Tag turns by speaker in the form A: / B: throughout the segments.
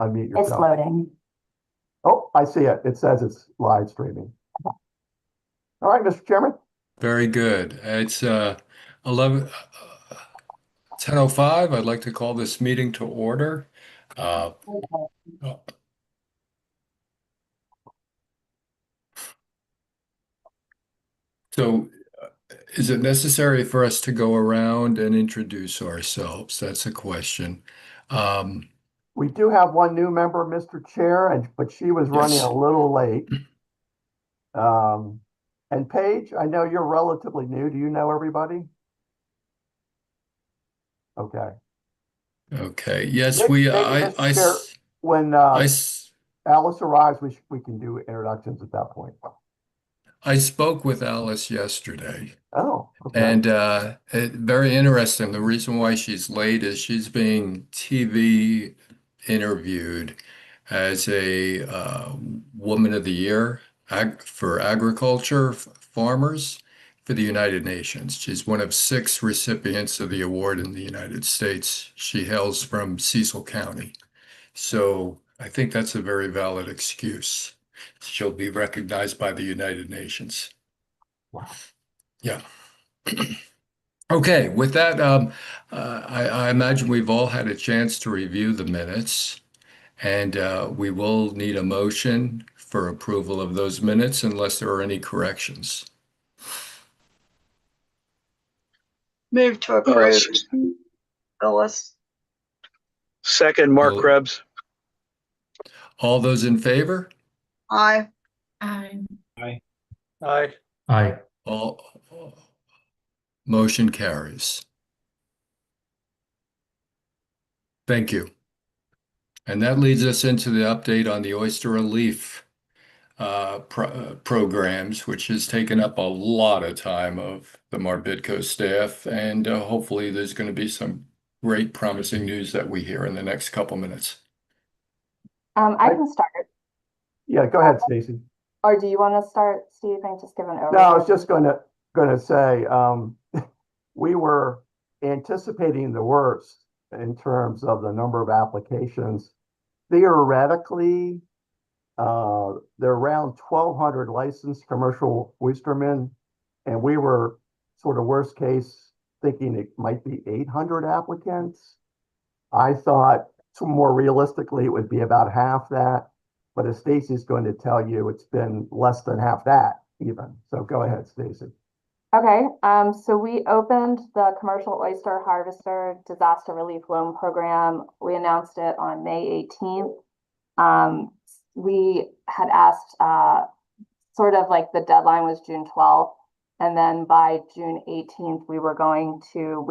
A: unmute
B: It's
A: yourself.
B: loading.
A: Oh, I see it. It says it's live streaming. All right, Mr. Chairman.
C: Very good. It's 10:05. I'd like to call this meeting to order. Uh, so, is it necessary for us to go around and introduce ourselves? That's a question. Um,
A: We do have one new member, Mr. Chair, but she was running
C: yes.
A: a little late. And Paige, I know you're relatively new. Do you know everybody? Okay.
C: Okay. Yes,
A: Maybe, Mr. Chair, when
C: I,
A: Alice arrives, we can do introductions at that point.
C: I spoke with Alice yesterday.
A: Oh, okay.
C: And very interesting. The reason why she's late is she's being TV interviewed as a Woman of the Year for agriculture farmers for the United Nations. She's one of 6 recipients of the award in the United States. She hails from Cecil County. So I think that's a very valid excuse. She'll be recognized by the United Nations.
A: Wow.
C: Yeah. Okay, with that, I imagine we've all had a chance to review the minutes, and we will need a motion for approval of those minutes unless there are any corrections.
D: Move to approve. Phyllis.
E: Second, Mark
C: Well-
E: Krebs.
C: All those in favor?
D: Aye.
E: Aye.
F: Aye.
C: All motion carries. Thank you. And that leads us into the update on the oyster relief programs, which has taken up a lot of time of the MARBIDCO staff, and hopefully there's going to be some great promising news that we hear in the next couple minutes.
B: I can start.
A: Yeah, go ahead, Stacy.
B: Or do you want to start, Steve, and just give an overview?
A: No, I was just going to say we were anticipating the worst in terms of the number of applications. Theoretically, there are around 1,200 licensed commercial oystermen, and we were sort of worst case thinking it might be 800 applicants. I thought more realistically it would be about half that, but as Stacy's going to tell you, it's been less than half that even. So go ahead, Stacy.
B: Okay, so we opened the Commercial Oyster Harvester Disaster Relief Loan Program. We announced it on May 18th. We had asked, sort of like the deadline was June 12th. And then by June 18th, we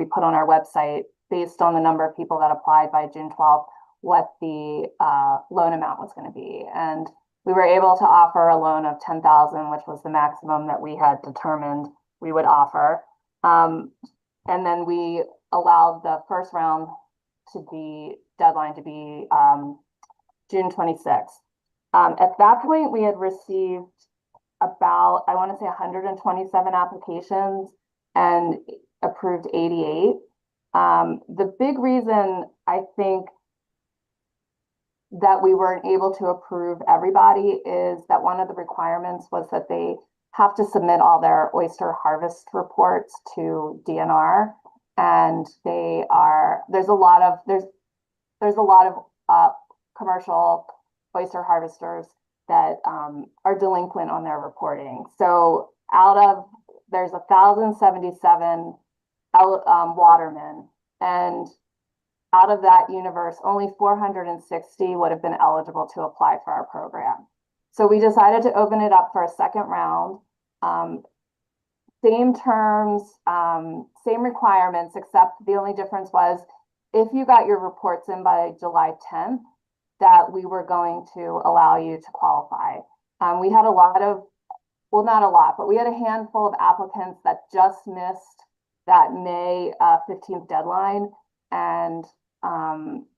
B: put on our website, based on the number of people that applied by June 12th, what the loan amount was going to be. And we were able to offer a loan of $10,000, which was the maximum that we had determined we would offer. And then we allowed the first round deadline to be June 26th. At that point, we had received about, I want to say 127 applications and approved 88. The big reason I think that we weren't able to approve everybody is that one of the requirements was that they have to submit all their oyster harvest reports to DNR, and there's a lot of commercial oyster harvesters that are delinquent on their reporting. So there's 1,077 watermen, and out of that universe, only 460 would have been eligible to apply for our program. So we decided to open it up for a second round. Same terms, same requirements, except the only difference was if you got your reports in by July 10th, that we were going to allow you to qualify. We had not a lot, but we had a handful of applicants that just missed that May 15th deadline. And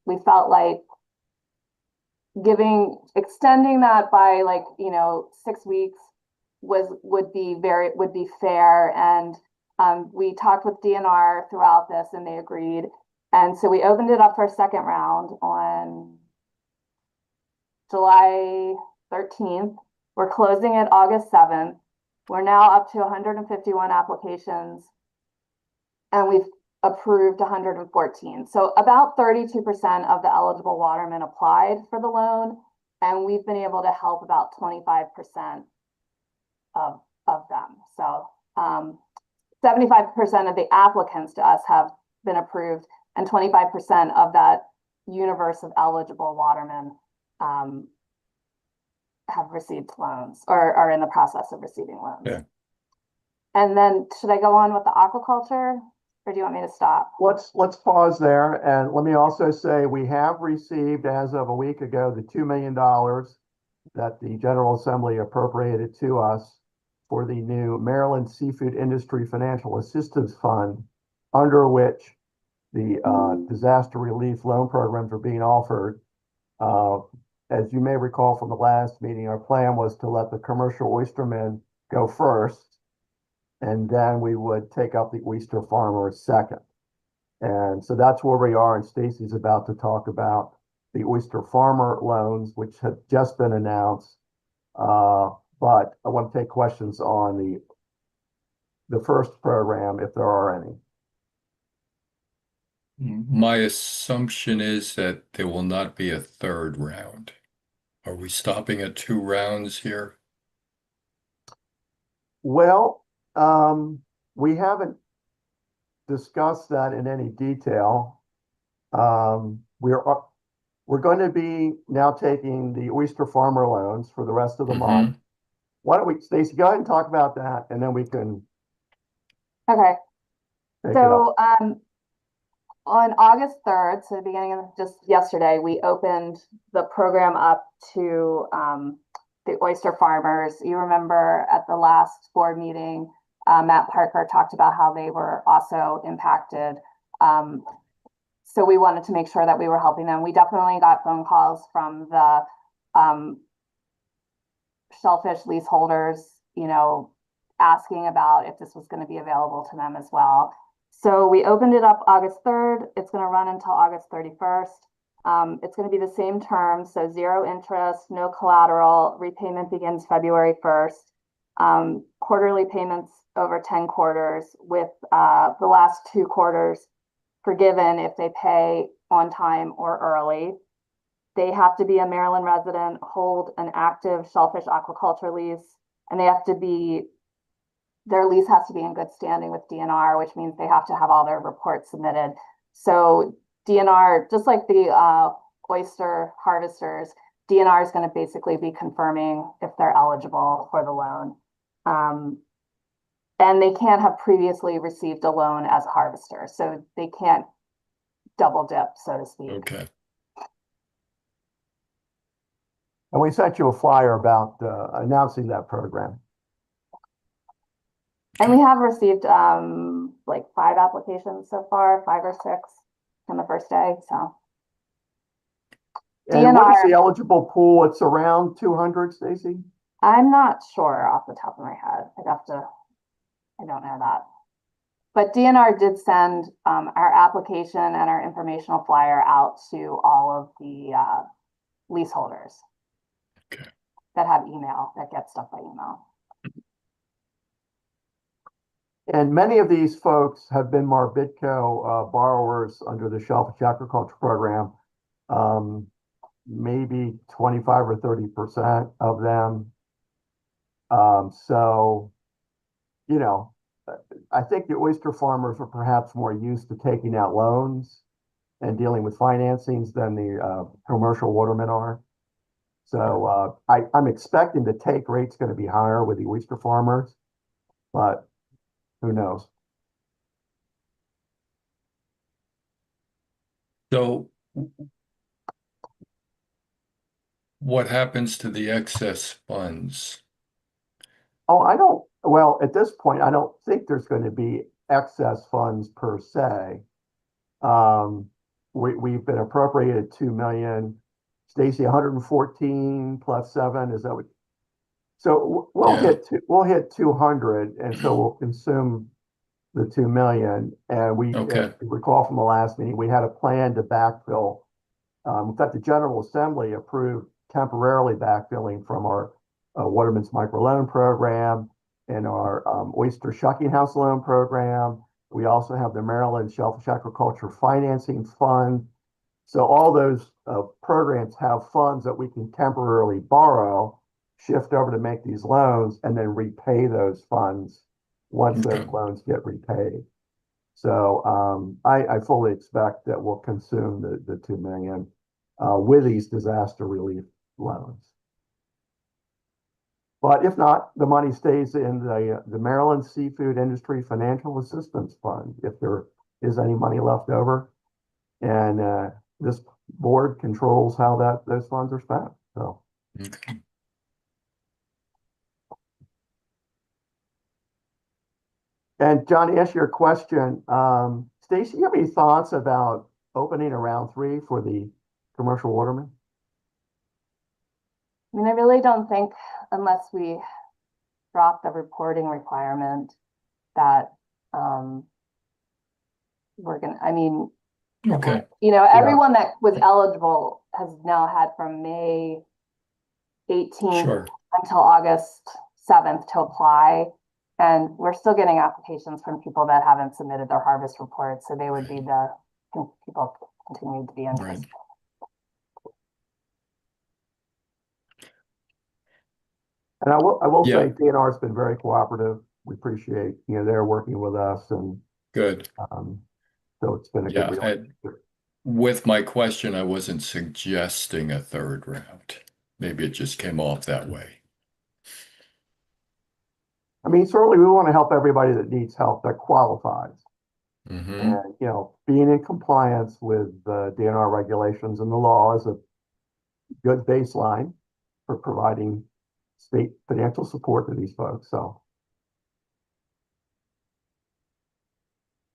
B: we felt like extending that by 6 weeks would be fair. And we talked with DNR throughout this and they agreed. And so we opened it up for a second round on July 13th. We're closing it August 7th. We're now up to 151 applications, and we've approved 114. So about 32% of the eligible watermen applied for the loan, and we've been able to help about 25% of them. So 75% of the applicants to us have been approved, and 25% of that universe of eligible watermen have received loans or are in the process of receiving loans.
C: Yeah.
B: And then should I go on with the aquaculture, or do you want me to stop?
A: Let's pause there, and let me also say we have received, as of a week ago, the $2 million that the General Assembly appropriated to us for the new Maryland Seafood Industry Financial Assistance Fund, under which the disaster relief loan programs are being offered. As you may recall from the last meeting, our plan was to let the commercial oystermen go first, and then we would take up the oyster farmers second. And so that's where we are, and Stacy's about to talk about the oyster farmer loans, which have just been announced. But I want to take questions on the first program, if there are any.
C: My assumption is that there will not be a third round. Are we stopping at 2 rounds here?
A: Well, we haven't discussed that in any detail. We're going to be now taking the oyster farmer loans for the rest of the month. Why don't we, Stacy, go ahead and talk about that, and then we can
B: Okay.
A: take it up.
B: So on August 3rd, so the beginning of just yesterday, we opened the program up to the oyster farmers. You remember at the last board meeting, Matt Parker talked about how they were also impacted. So we wanted to make sure that we were helping them. We definitely got phone calls from the shellfish leaseholders, you know, asking about if this was going to be available to them as well. So we opened it up August 3rd. It's going to run until August 31st. It's going to be the same terms, so 0 interest, no collateral. Repayment begins February 1st. Quarterly payments over 10 quarters, with the last 2 quarters forgiven if they pay on time or early. They have to be a Maryland resident, hold an active shellfish aquaculture lease, and they have to be, their lease has to be in good standing with DNR, which means they have to have all their reports submitted. So DNR, just like the oyster harvesters, DNR is going to basically be confirming if they're eligible for the loan. And they can't have previously received a loan as a harvester, so they can't double dip, so to speak.
C: Okay.
A: And we sent you a flyer about announcing that program.
B: And we have received like 5 applications so far, 5 or 6 on the first day. So
A: And what is
B: DNR
A: the eligible pool? It's around 200, Stacy?
B: I'm not sure off the top of my head. I don't know that. But DNR did send our application and our informational flyer out to all of the leaseholders.
C: Okay.
B: That have email, that get stuff by email.
A: And many of these folks have been MARBIDCO borrowers under the Shellfish Aquaculture Program. Maybe 25 or 30% of them. So, you know, I think the oyster farmers are perhaps more used to taking out loans and dealing with financings than the commercial watermen are. So I'm expecting the take rate's going to be higher with the oyster farmers, but who knows?
C: So what happens to the excess funds?
A: Oh, well, at this point, I don't think there's going to be excess funds per se. We've been appropriated 2 million. Stacy, 114 plus 7, is that what? So we'll hit 200, and so we'll consume the 2 million. And if you recall from the last meeting, we had a plan to backfill. In fact, the General Assembly approved temporarily backfilling from our Waterman's microloan program and our oyster shucking house loan program. We also have the Maryland Shellfish Aquaculture Financing Fund. So all those programs have funds that we can temporarily borrow, shift over to make these loans, and then repay those funds once those loans get repaid. So I fully expect that we'll consume the $2 million with these disaster relief loans. But if not, the money stays in the Maryland Seafood Industry Financial Assistance Fund, if there is any money left over. And this board controls how those funds are spent. So.
C: Okay.
A: And John, to answer your question, Stacy, you have any thoughts about opening a round 3 for the commercial watermen?
B: I mean, I really don't think, unless we drop the reporting requirement, that we're gonna, I mean,
C: Okay.
B: you know, everyone that was eligible has now had from May 18th
C: Sure.
B: until August 7th to apply. And we're still getting applications from people that haven't submitted their harvest reports. So they would be the people continue to be interested.
C: Right.
A: And I will
C: Yeah.
A: say DNR has been very cooperative. We appreciate, they're working with us, and
C: Good.
A: so it's been a good relationship.
C: With my question, I wasn't suggesting a third round. Maybe it just came off that way.
A: I mean, certainly we want to help everybody that needs help, that qualifies.
C: Mm-hmm.
A: And, being in compliance with the DNR regulations and the law is a good baseline for providing state financial support to these folks. So.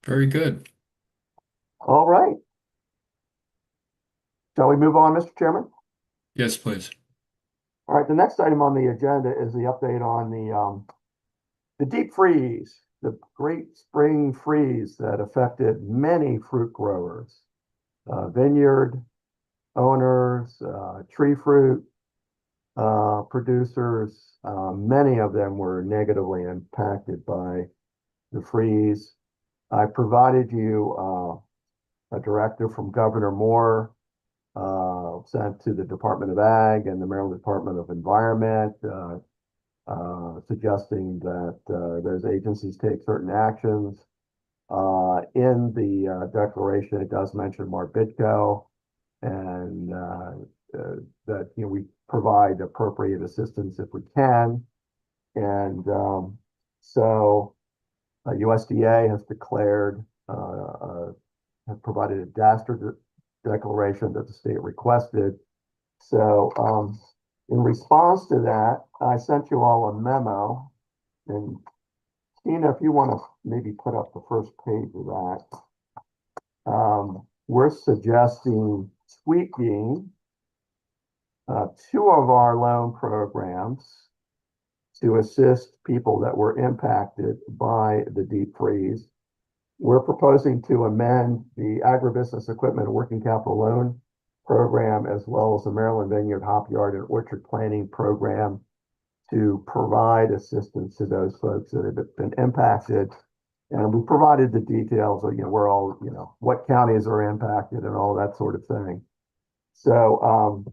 C: Very good.
A: All right. Shall we move on, Mr. Chairman?
C: Yes, please.
A: All right. The next item on the agenda is the update on the deep freeze, the great spring freeze that affected many fruit growers, vineyard owners, tree fruit producers. Many of them were negatively impacted by the freeze. I provided you a directive from Governor Moore sent to the Department of Ag and the Maryland Department of Environment, suggesting that those agencies take certain actions. In the declaration, it does mention MARBIDCO, and that we provide appropriate assistance if we can. And so USDA has declared, have provided a disaster declaration that the state requested. So in response to that, I sent you all a memo, and Tina, if you want to maybe put up the first page of that, we're suggesting tweaking 2 of our loan programs to assist people that were impacted by the deep freeze. We're proposing to amend the agribusiness equipment and working capital loan program, as well as the Maryland Vineyard Hop Yard and Orchard Planting program, to provide assistance to those folks that have been impacted. And we provided the details of, where all, what counties are impacted and all that sort of thing. So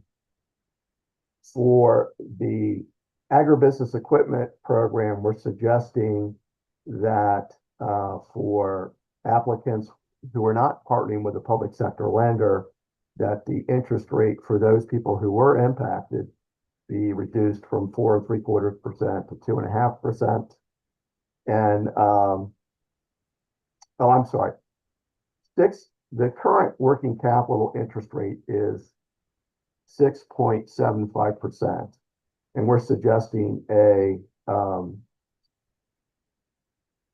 A: for the agribusiness equipment program, we're suggesting that for applicants who are not partnering with a public sector lender, that the interest rate for those people who were impacted be reduced from 4.75% to 2.5%. And I'm sorry, the current working capital interest rate is 6.75%, and we're suggesting a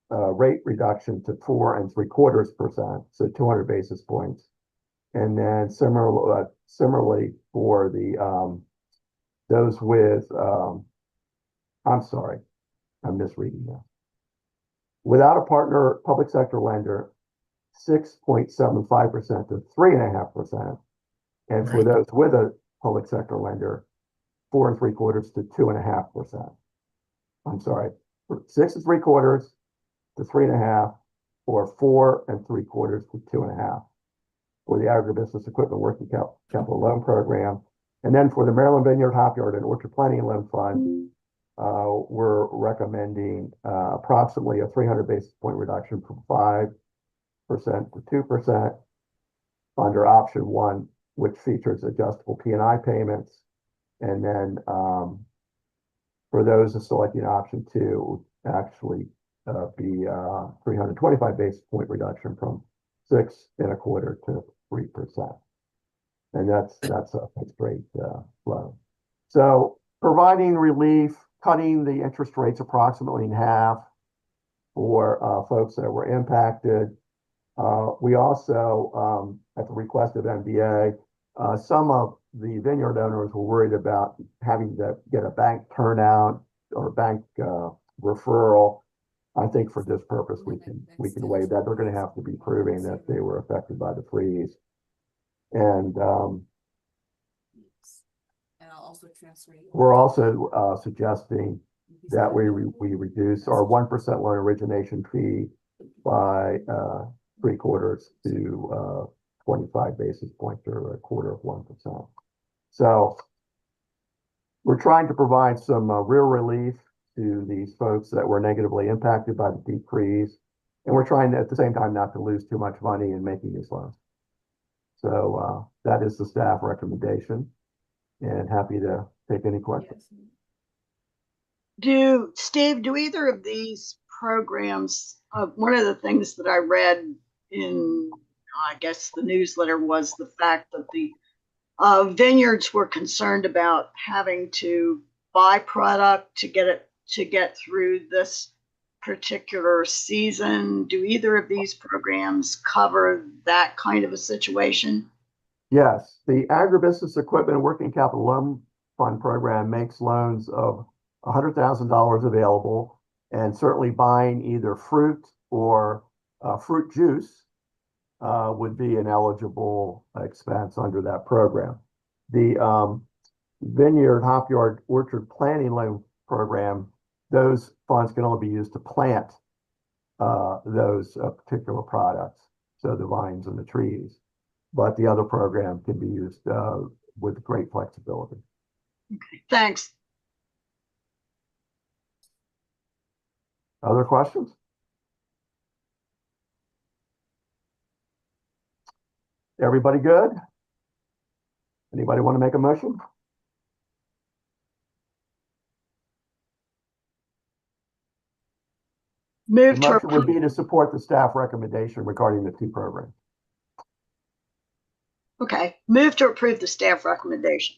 A: rate reduction to 4.75%, so 200 basis points. And then similarly for the those with I'm sorry, I'm misreading that. Without a partner public sector lender, 6.75% to 3.5%. And for those with a public sector lender, 4 3/4 to 2.5%. I'm sorry, 6 3/4 to 3.5, or 4 3/4 to 2.5 for the agribusiness equipment working capital loan program. And then for the Maryland Vineyard, Hopyard, and Orchard Planning Loan Fund, we're recommending approximately a 300 basis point reduction from 5% to 2% under option 1, which features adjustable P&I payments. And then for those selecting option 2, actually be 325 basis point reduction from 6 1/4 to 3%. And that's a straight loan. So providing relief, cutting the interest rates approximately in half for folks that were impacted. We also, at the request of MBA, some of the vineyard owners were worried about having to get a bank turnout or bank referral. I think for this purpose, we can waive that. They're going to have to be proving that they were affected by the freeze. And we're also suggesting that we reduce our 1% loan origination fee by 3/4 to 25 basis points, or 1/4%. So we're trying to provide some real relief to these folks that were negatively impacted by the deep freeze. And we're trying to, at the same time, not to lose too much money in making these loans. So that is the staff recommendation, and happy to take any questions.
D: Steve, do either of these programs, one of the things that I read in, I guess, the newsletter was the fact that the vineyards were concerned about having to buy product to get through this particular season. Do either of these programs cover that kind of a situation?
A: Yes, the Agribusiness Equipment and Working Capital Loan Fund program makes loans of $100,000 available, and certainly buying either fruit or fruit juice would be an eligible expense under that program. The Vineyard, Hopyard, Orchard Planning Loan Program, those funds can only be used to plant those particular products, so the vines and the trees. But the other program can be used with great flexibility.
D: Okay, thanks.
A: Other questions? Everybody good? Anybody want to make a motion? The
D: Move to
A: motion would
D: approve.
A: be to support the staff recommendation regarding the 2 programs.
D: Okay, move to approve the staff recommendation.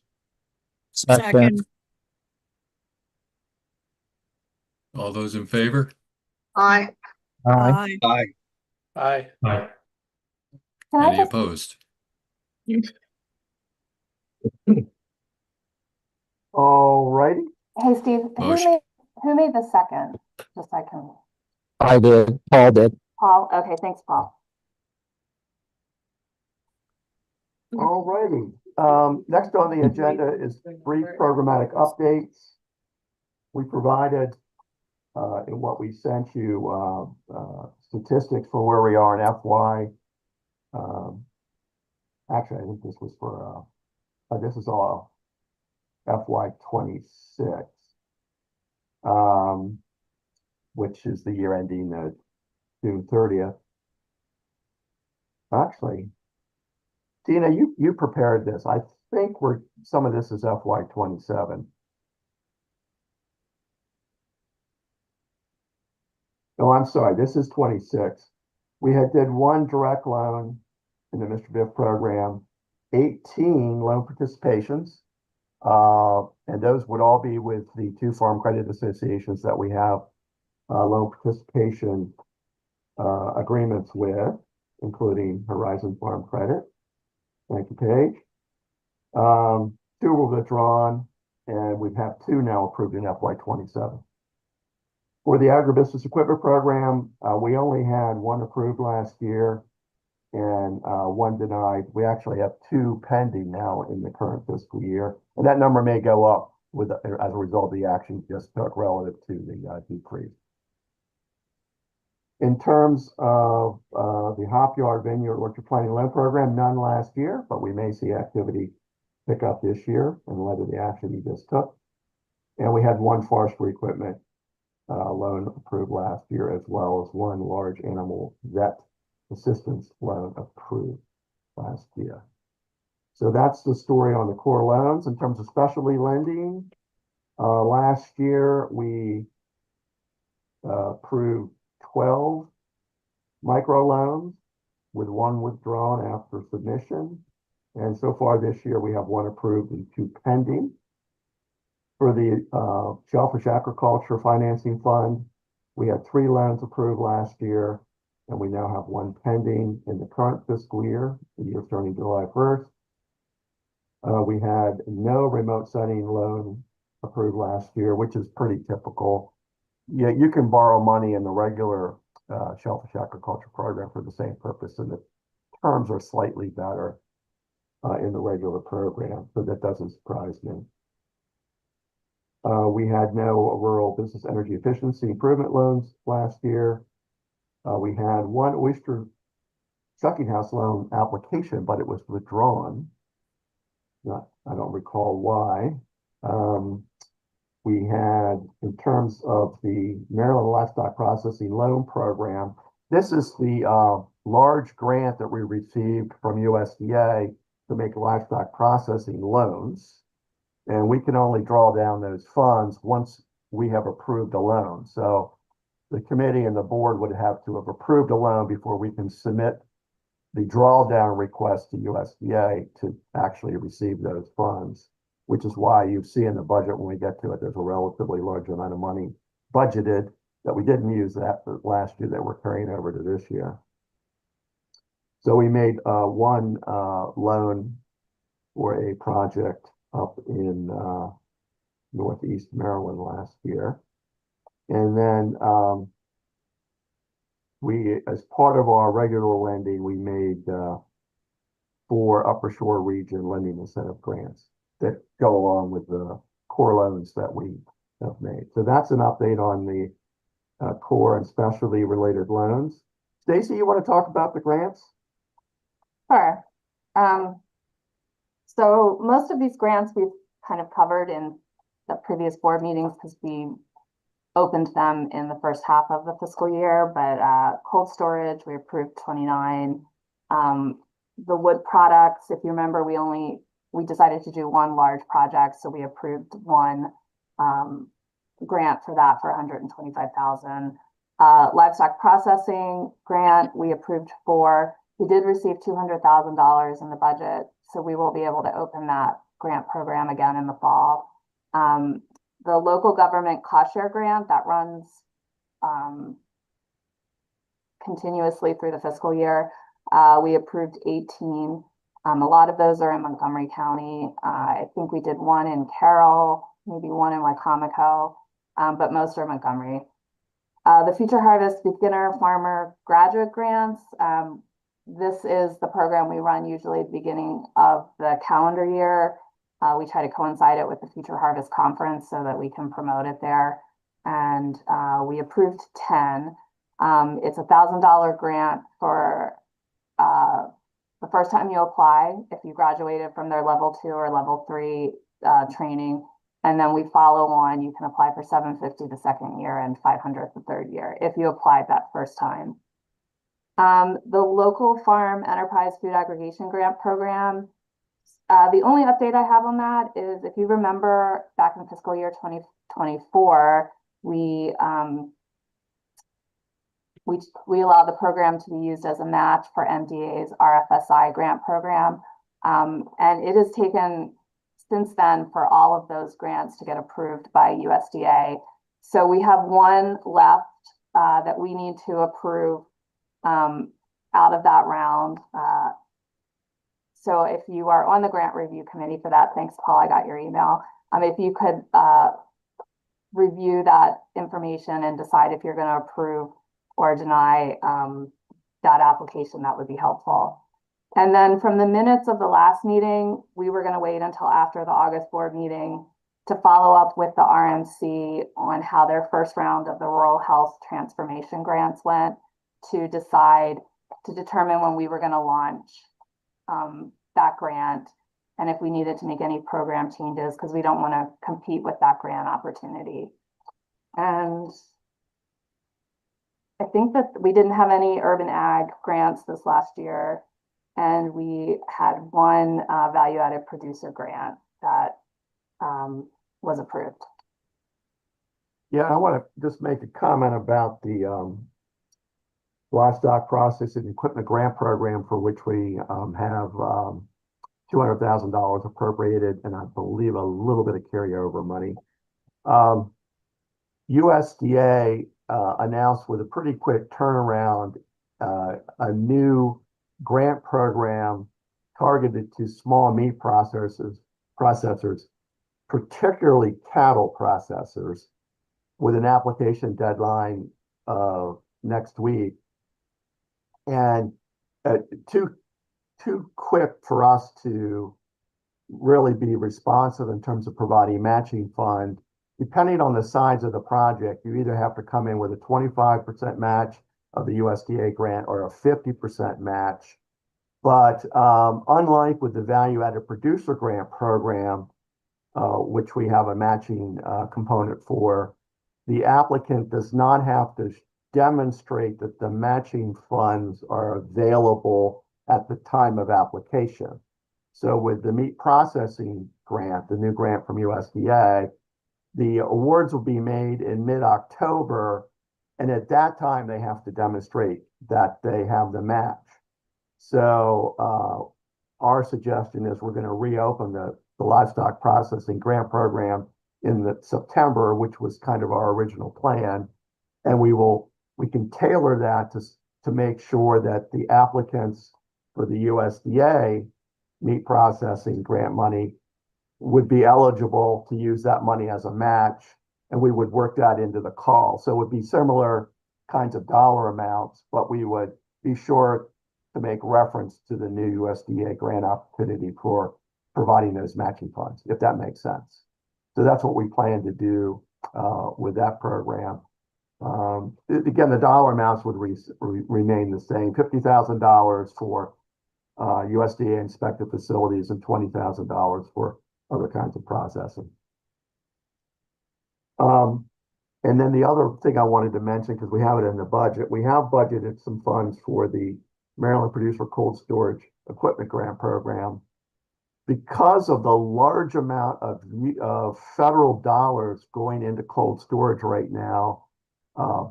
E: Second.
C: All those in favor?
D: Aye.
E: Aye.
F: Aye.
E: Aye.
B: Can I
C: Any
B: just,
C: opposed?
A: All righty.
B: hey, Steve,
C: Motion.
B: who made the second? Just so I can,
F: I did. Paul did.
B: Paul, okay, thanks, Paul.
A: All righty. Next on the agenda is brief programmatic updates. We provided in what we sent you statistics for where we are in FY. Actually, I think this was for this is all FY 26, which is the year ending June 30th. Actually, Tina, you prepared this. I think some of this is FY 27. No, I'm sorry, this is 26. We did 1 direct loan in the Mr. Biff program, 18 loan participations, and those would all be with the 2 farm credit associations that we have loan participation agreements with, including Horizon Farm Credit. Thank you, Paige. 2 were withdrawn, and we have 2 now approved in FY 27. For the agribusiness equipment program, we only had 1 approved last year and 1 denied. We actually have 2 pending now in the current fiscal year, and that number may go up as a result of the action just took relative to the decrease. In terms of the Hop Yard Vineyard Orchard Planting Loan Program, none last year, but we may see activity pick up this year in light of the action you just took. And we had one forestry equipment loan approved last year, as well as one large animal vet assistance loan approved last year. So that's the story on the core loans. In terms of specialty lending, last year we approved 12 microloans with one withdrawn after submission. And so far this year, we have one approved and two pending. For the Shellfish Aquaculture Financing Fund, we had 3 loans approved last year, and we now have one pending in the current fiscal year, the year starting July 1st. We had no remote setting loan approved last year, which is pretty typical. Yeah, you can borrow money in the regular Shellfish Aquaculture program for the same purpose, and the terms are slightly better in the regular program, so that doesn't surprise me. We had no rural business energy efficiency improvement loans last year. We had one oyster shucking house loan application, but it was withdrawn. I don't recall why. We had, in terms of the Maryland Livestock Processing Loan Program, this is the large grant that we received from USDA to make livestock processing loans. And we can only draw down those funds once we have approved a loan. So the committee and the board would have to have approved a loan before we can submit the drawdown request to USDA to actually receive those funds, which is why you see in the budget when we get to it, there's a relatively large amount of money budgeted that we didn't use that last year that we're carrying over to this year. So we made one loan for a project up in Northeast Maryland last year. And then we, as part of our regular lending, we made 4 Upper Shore Region lending incentive grants that go along with the core loans that we have made. So that's an update on the core and specialty related loans. Stacy, you want to talk about the grants?
B: Sure. So most of these grants we've kind of covered in the previous board meetings because we opened them in the first half of the fiscal year, but cold storage, we approved 29. The wood products, if you remember, we decided to do one large project, so we approved one grant for that for $125,000. Livestock processing grant, we approved 4. We did receive $200,000 in the budget, so we will be able to open that grant program again in the fall. The local government cost share grant that runs continuously through the fiscal year, we approved 18. A lot of those are in Montgomery County. I think we did one in Carroll, maybe one in Wycomico, but most are Montgomery. The Future Harvest Beginner Farmer Graduate Grants. This is the program we run usually at the beginning of the calendar year. We try to coincide it with the Future Harvest Conference so that we can promote it there. And we approved 10. It's a $1,000 grant for the first time you apply, if you graduated from their level 2 or level 3 training. And then we follow on, you can apply for $750 the second year and $500 the third year if you applied that first time. The local farm enterprise food aggregation grant program. The only update I have on that is, if you remember back in fiscal year 2024, we allowed the program to be used as a match for MDA's RFSI grant program. And it has taken since then for all of those grants to get approved by USDA. So we have one left that we need to approve out of that round. So if you are on the grant review committee for that, thanks, Paul, I got your email. If you could review that information and decide if you're going to approve or deny that application, that would be helpful. And then from the minutes of the last meeting, we were going to wait until after the August board meeting to follow up with the RMC on how their first round of the rural health transformation grants went, to determine when we were going to launch that grant, and if we needed to make any program changes, because we don't want to compete with that grant opportunity. And I think that we didn't have any urban ag grants this last year, and we had one value-added producer grant that was approved.
A: Yeah, I want to just make a comment about the livestock processing equipment grant program, for which we have $200,000 appropriated, and I believe a little bit of carryover money. USDA announced with a pretty quick turnaround a new grant program targeted to small meat processors, particularly cattle processors, with an application deadline of next week. And too quick for us to really be responsive in terms of providing matching fund. Depending on the size of the project, you either have to come in with a 25% match of the USDA grant or a 50% match. But unlike with the value-added producer grant program, which we have a matching component for, the applicant does not have to demonstrate that the matching funds are available at the time of application. So with the meat processing grant, the new grant from USDA, the awards will be made in mid-October, and at that time they have to demonstrate that they have the match. So our suggestion is we're going to reopen the livestock processing grant program in September, which was kind of our original plan, and we can tailor that to make sure that the applicants for the USDA meat processing grant money would be eligible to use that money as a match, and we would work that into the call. So it would be similar kinds of dollar amounts, but we would be sure to make reference to the new USDA grant opportunity for providing those matching funds, if that makes sense. So that's what we plan to do with that program. Again, the dollar amounts would remain the same: $50,000 for USDA inspected facilities and $20,000 for other kinds of processing. And then the other thing I wanted to mention, because we have it in the budget, we have budgeted some funds for the Maryland Producer Cold Storage Equipment Grant Program. Because of the large amount of federal dollars going into cold storage right now,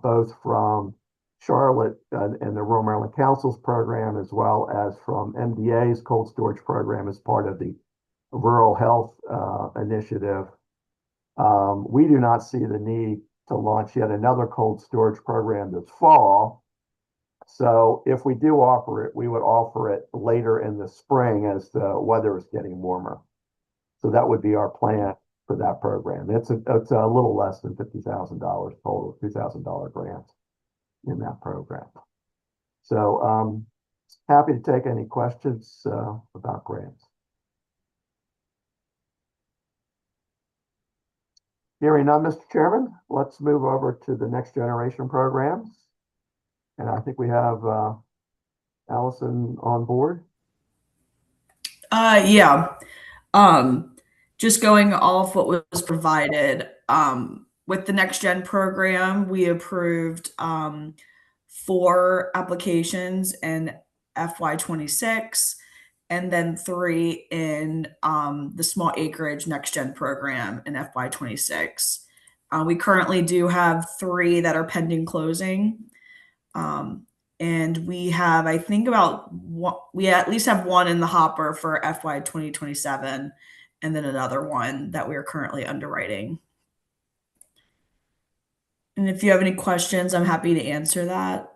A: both from Charlotte and the Rural Maryland Council's program, as well as from MDA's cold storage program as part of the Rural Health Initiative, we do not see the need to launch yet another cold storage program this fall. So if we do offer it, we would offer it later in the spring as the weather is getting warmer. So that would be our plan for that program. It's a little less than $50,000 total, $2,000 grant in that program. So happy to take any questions about grants. Hearing none, Mr. Chairman, let's move over to the next generation programs. And I think we have Allison on board.
G: Yeah. Just going off what was provided, with the Next Gen program, we approved 4 applications in FY26, and then 3 in the small acreage Next Gen program in FY26. We currently do have 3 that are pending closing. And we have, I think we at least have 1 in the hopper for FY 2027, and then another one that we are currently underwriting. And if you have any questions, I'm happy to answer that.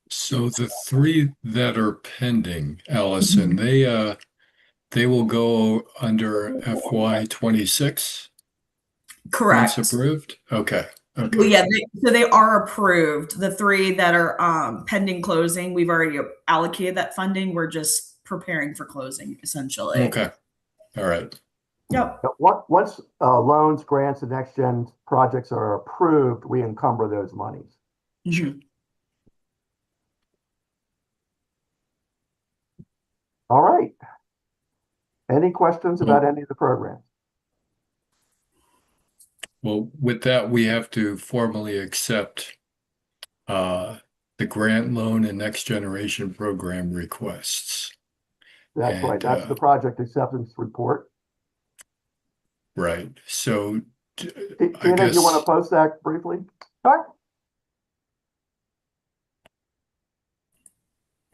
C: So the 3 that are pending, Allison, they will go under FY 26?
G: Correct.
C: Once approved? Okay. Okay.
G: Well, yeah, so they are approved. The 3 that are pending closing, we've already allocated that funding. We're just preparing for closing, essentially.
C: Okay. All right.
G: Yep.
A: Once loans, grants, and next gen projects are approved, we encumber those monies.
G: Mhm.
A: All right. Any questions about any of the programs?
C: Well, with that, we have to formally accept the grant loan and next generation program requests.
A: That's right.
C: And,
A: That's the project acceptance report.
C: Right. So I
A: Tina, do you want to
C: guess,
A: post that briefly? Sure.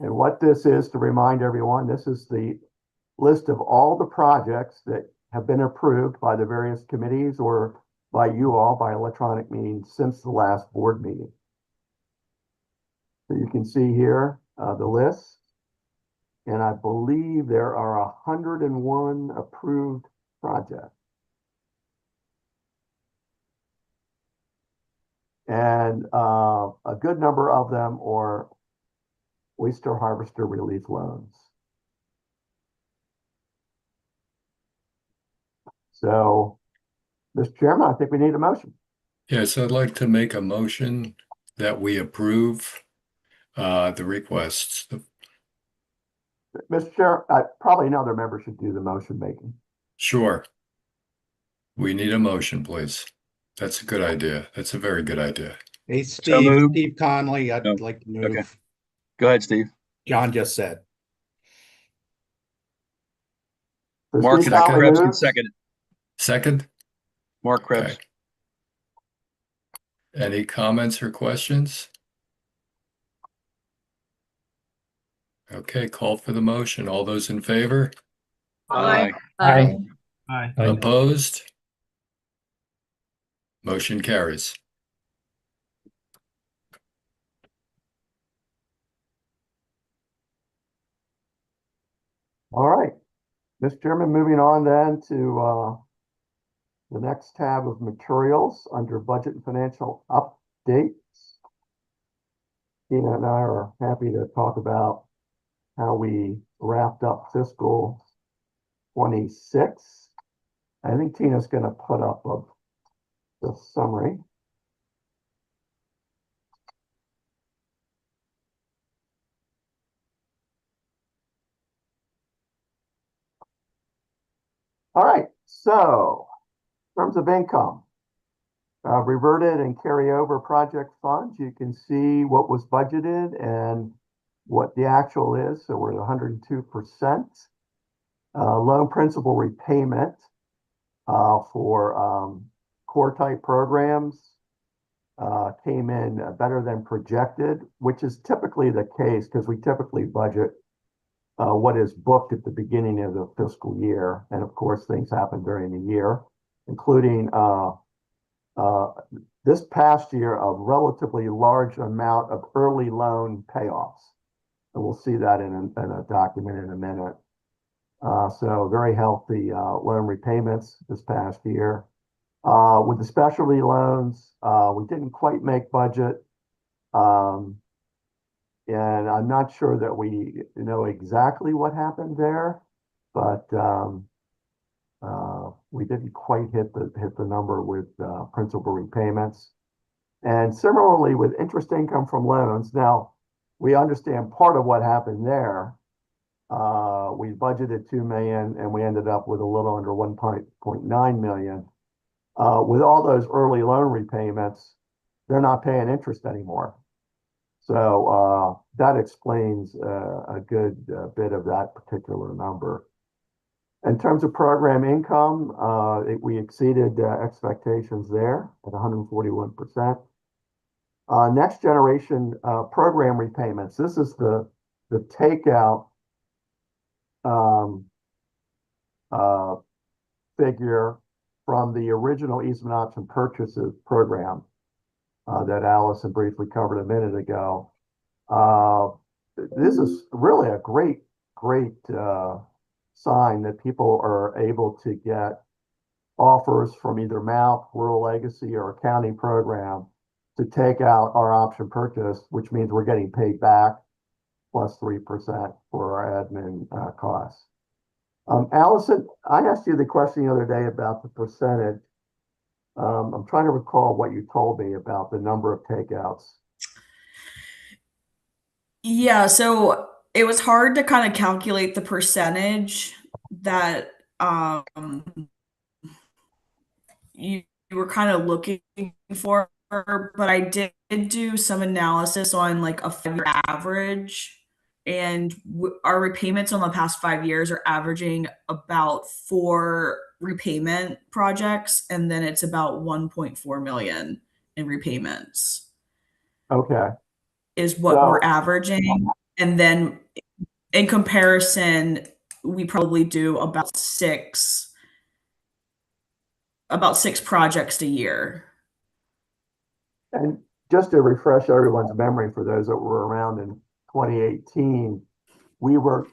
A: And what this is, to remind everyone, this is the list of all the projects that have been approved by the various committees or by you all by electronic means since the last board meeting. So you can see here the list. And I believe there are 101 approved projects. And a good number of them are oyster harvester relief loans. So, Mr. Chairman, I think we need a motion.
C: yes, I'd like to make a motion that we approve the requests.
A: Mr. Chair, probably another member should do the motion making.
C: Sure. We need a motion, please. That's a good idea. That's a very good idea.
H: Hey,
E: So moved.
H: Steve Conley, I'd
E: No.
H: like to move.
E: Okay. Go ahead, Steve.
H: John just said.
A: So
E: Mark
A: Steve Conley
E: Krebs can
A: moves.
E: second.
C: Second?
E: Mark Krebs.
C: Okay. Any comments or questions? Okay, call for the motion. All those in favor?
E: Aye.
F: Aye.
H: Aye.
C: Opposed? Motion carries.
A: All right. Mr. Chairman, moving on then to the next tab of materials under budget and financial updates. Tina and I are happy to talk about how we wrapped up fiscal 26. I think Tina's going to put up the summary. All right, so in terms of income, reverted and carryover project funds, you can see what was budgeted and what the actual is. So we're at 102%. Loan principal repayment for core type programs came in better than projected, which is typically the case because we typically budget what is booked at the beginning of the fiscal year. And of course, things happen during the year, including this past year, a relatively large amount of early loan payoffs. And we'll see that in a document in a minute. So very healthy loan repayments this past year. With the specialty loans, we didn't quite make budget. And I'm not sure that we know exactly what happened there, but we didn't quite hit the number with principal repayments. And similarly with interest income from loans. Now, we understand part of what happened there. We budgeted 2 million and we ended up with a little under 1.9 million. With all those early loan repayments, they're not paying interest anymore. So that explains a good bit of that particular number. In terms of program income, we exceeded expectations there at 141%. Next generation program repayments. This is the takeout figure from the original easement option purchases program that Allison briefly covered a minute ago. This is really a great sign that people are able to get offers from either MAP, Rural Legacy, or a county program to take out our option purchase, which means we're getting paid back plus 3% for our admin costs. Allison, I asked you the question the other day about the percentage. I'm trying to recall what you told me about the number of takeouts.
G: Yeah, so it was hard to kind of calculate the percentage that you were kind of looking for, but I did do some analysis on like a 5-year average, and our repayments on the past 5 years are averaging about 4 repayment projects, and then it's about 1.4 million in repayments
A: Okay.
G: is what
A: So-
G: we're averaging. And then in comparison, we probably do about six projects a year.
A: And just to refresh everyone's memory, for those that were around in 2018, we were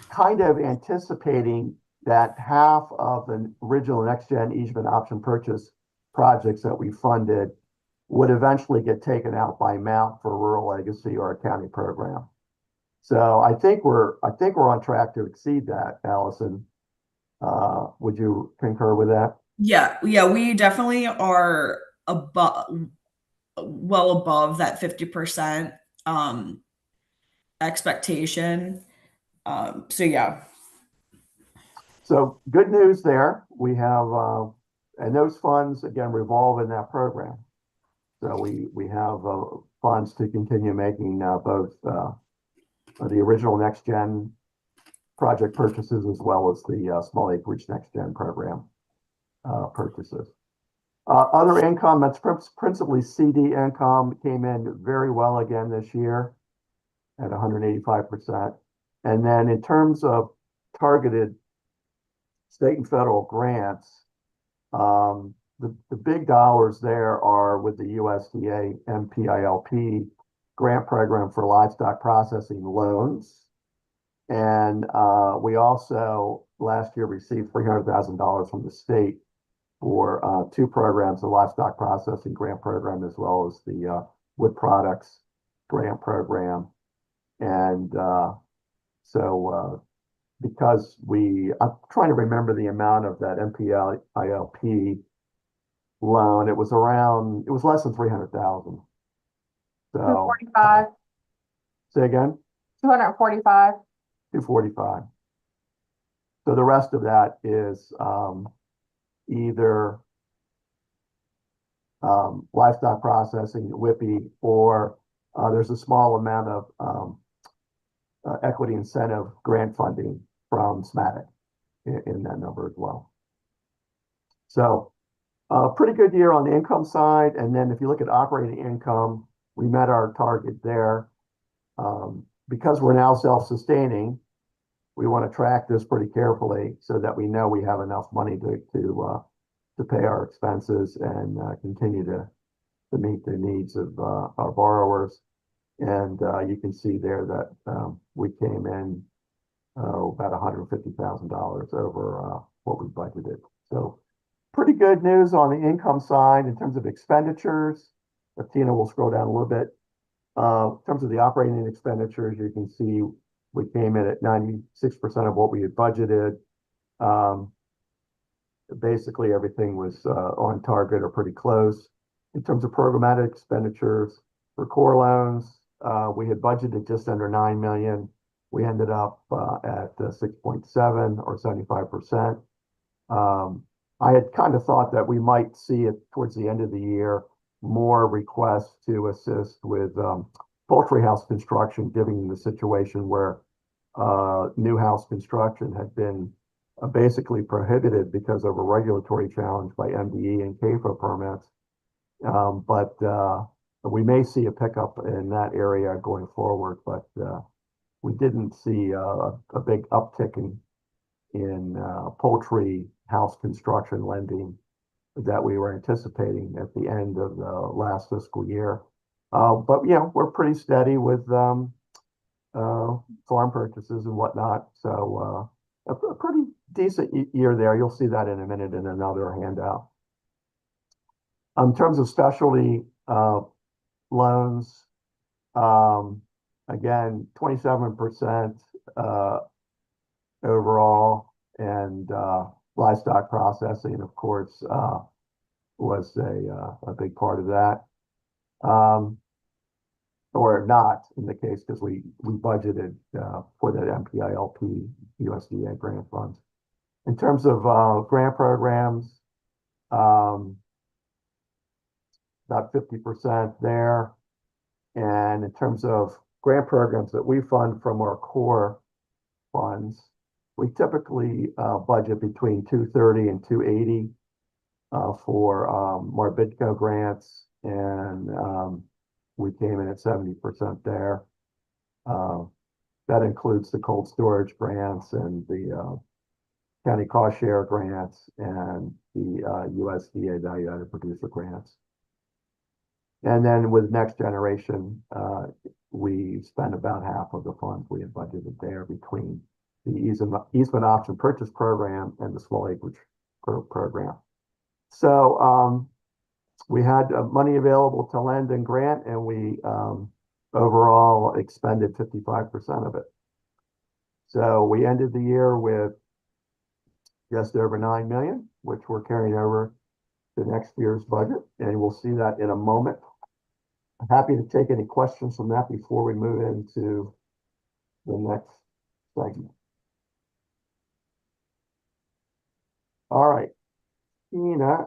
A: kind of anticipating that half of the original next-gen easement option purchase projects that we funded would eventually get taken out by Mount for rural legacy or a county program. So I think we're on track to exceed that, Allison. Would you concur with that?
G: Yeah, we definitely are well above that 50% expectation. So yeah.
A: So good news there. We have, and those funds again revolve in that program. So we have funds to continue making both the original next gen project purchases as well as the small acreage next gen program purchases. Other income, that's principally CD income, came in very well again this year at 185%. And then in terms of targeted state and federal grants, the big dollars there are with the USDA MPILP grant program for livestock processing loans. And we also last year received $300,000 from the state for 2 programs, the livestock processing grant program, as well as the wood products grant program. And so because I'm trying to remember the amount of that MPILP loan, it was less than 300,000. So
B: 245,
A: say again?
B: 245.
A: 245. So the rest of that is either livestock processing, WIPI, or there's a small amount of equity incentive grant funding from SMATIC in that number as well. So pretty good year on the income side. And then if you look at operating income, we met our target there. Because we're now self-sustaining, we want to track this pretty carefully so that we know we have enough money to pay our expenses and continue to meet the needs of our borrowers. And you can see there that we came in about $150,000 over what we budgeted. So pretty good news on the income side. In terms of expenditures, Tina will scroll down a little bit. In terms of the operating expenditures, you can see we came in at 96% of what we had budgeted. Basically, everything was on target or pretty close. In terms of programmatic expenditures for core loans, we had budgeted just under 9 million. We ended up at 6.7 or 75%. I had kind of thought that we might see it towards the end of the year, more requests to assist with poultry house construction, given the situation where new house construction had been basically prohibited because of a regulatory challenge by MDE and CAFO permits. But we may see a pickup in that area going forward, but we didn't see a big uptick in poultry house construction lending that we were anticipating at the end of the last fiscal year. But we're pretty steady with farm purchases and whatnot. So a pretty decent year there. You'll see that in a minute in another handout. In terms of specialty loans, again, 27% overall, and livestock processing, of course, was a big part of that. Or not in the case, because we budgeted for that MPILP USDA grant funds. In terms of grant programs, about 50% there. And in terms of grant programs that we fund from our core funds, we typically budget between 230 and 280 for MARBIDCO grants, and we came in at 70% there. That includes the cold storage grants and the county cost share grants and the USDA value added producer grants. And then with Next Generation, we spent about half of the funds we had budgeted there between the easement option purchase program and the small acreage program. So we had money available to lend and grant, and we overall expended 55% of it. So we ended the year with just over 9 million, which we're carrying over to next year's budget, and we'll see that in a moment. I'm happy to take any questions from that before we move into the next segment. All right, Tina,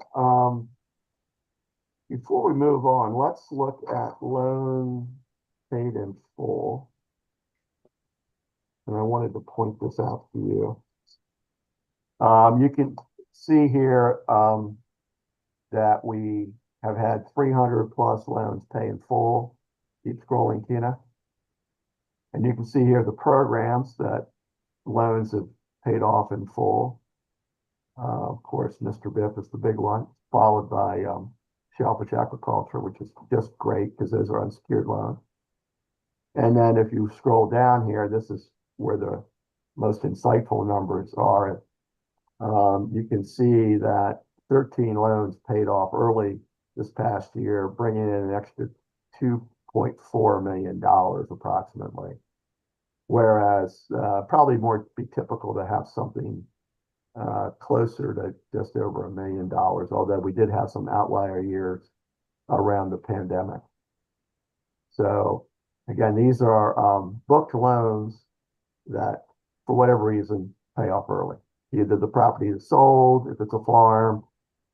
A: before we move on, let's look at loan paid in full. And I wanted to point this out to you. You can see here that we have had 300 plus loans pay in full. Keep scrolling, Tina. And you can see here the programs that loans have paid off in full. Of course, Mr. Biff is the big one, followed by shellfish aquaculture, which is just great because those are unsecured loans. And then if you scroll down here, this is where the most insightful numbers are. You can see that 13 loans paid off early this past year, bringing in an extra $2.4 million approximately. Whereas probably more be typical to have something closer to just over $1 million, although we did have some outlier years around the pandemic. So again, these are booked loans that, for whatever reason, pay off early. Either the property is sold, if it's a farm,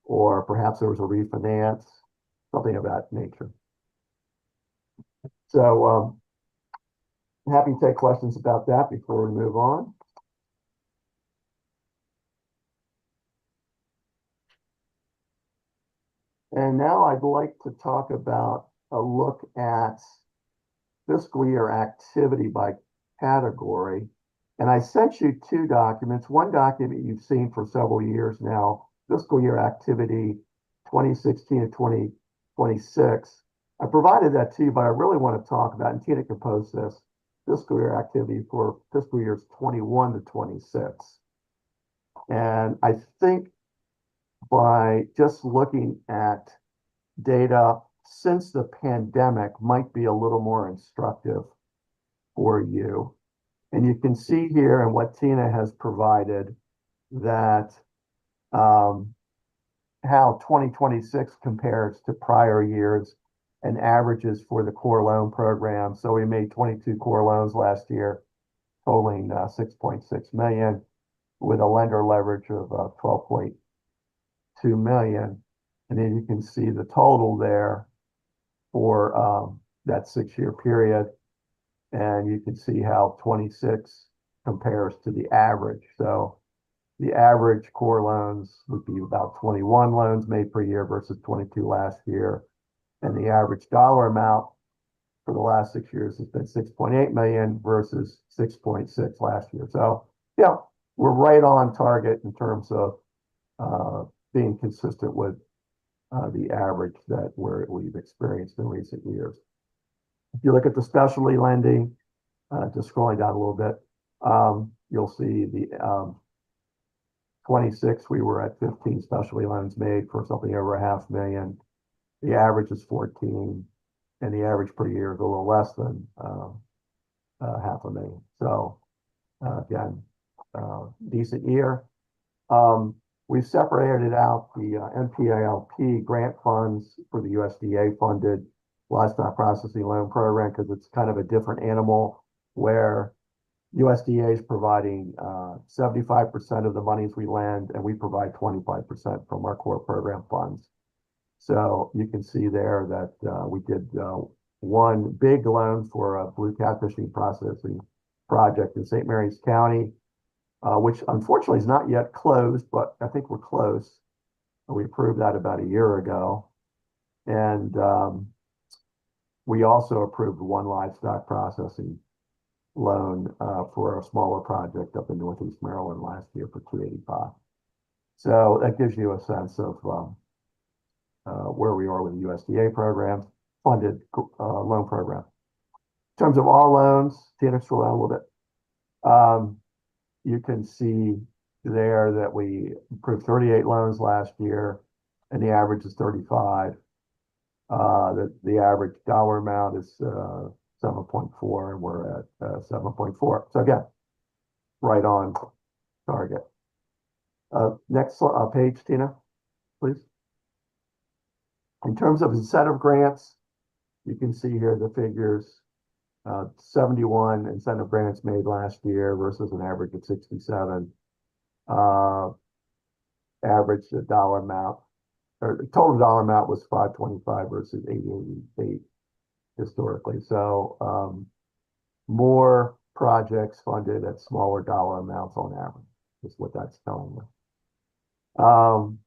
A: or perhaps there was a refinance, something of that nature. So happy to take questions about that before we move on. And now I'd like to talk about a look at fiscal year activity by category. And I sent you two documents. One document you've seen for several years now, fiscal year activity 2016 to 2026. I provided that to you, but I really want to talk about, and Tina can post this, fiscal year activity for fiscal years 21 to 26. And I think by just looking at data since the pandemic might be a little more instructive for you. And you can see here in what Tina has provided that how 2026 compares to prior years and averages for the core loan program. So we made 22 core loans last year, totaling 6.6 million with a lender leverage of 12.2 million. And then you can see the total there for that 6-year period. And you can see how 26 compares to the average. So the average core loans would be about 21 loans made per year versus 22 last year. And the average dollar amount for the last 6 years has been 6.8 million versus 6.6 last year. So, yeah, we're right on target in terms of being consistent with the average that we've experienced in recent years. If you look at the specialty lending, just scrolling down a little bit, you'll see the 26, we were at 15 specialty loans made for something over $500,000. The average is 14, and the average per year is a little less than $500,000. So again, decent year. We've separated out the NPALP grant funds for the USDA funded livestock processing loan program because it's kind of a different animal where USDA is providing 75% of the monies we lend, and we provide 25% from our core program funds. So you can see there that we did one big loan for a blue catfishing processing project in St. Mary's County, which unfortunately is not yet closed, but I think we're close. We approved that about a year ago. And we also approved one livestock processing loan for a smaller project up in Northeast Maryland last year for $285. So that gives you a sense of where we are with the USDA program, funded loan program. In terms of all loans, Tina, scroll down a little bit. You can see there that we approved 38 loans last year, and the average is 35. The average dollar amount is 7.4, and we're at 7.4. So again, right on target. Next page, Tina, please. In terms of incentive grants, you can see here the figures. 71 incentive grants made last year versus an average of 67. Average dollar amount, or the total dollar amount was 525 versus 888 historically. So more projects funded at smaller dollar amounts on average is what that's telling you.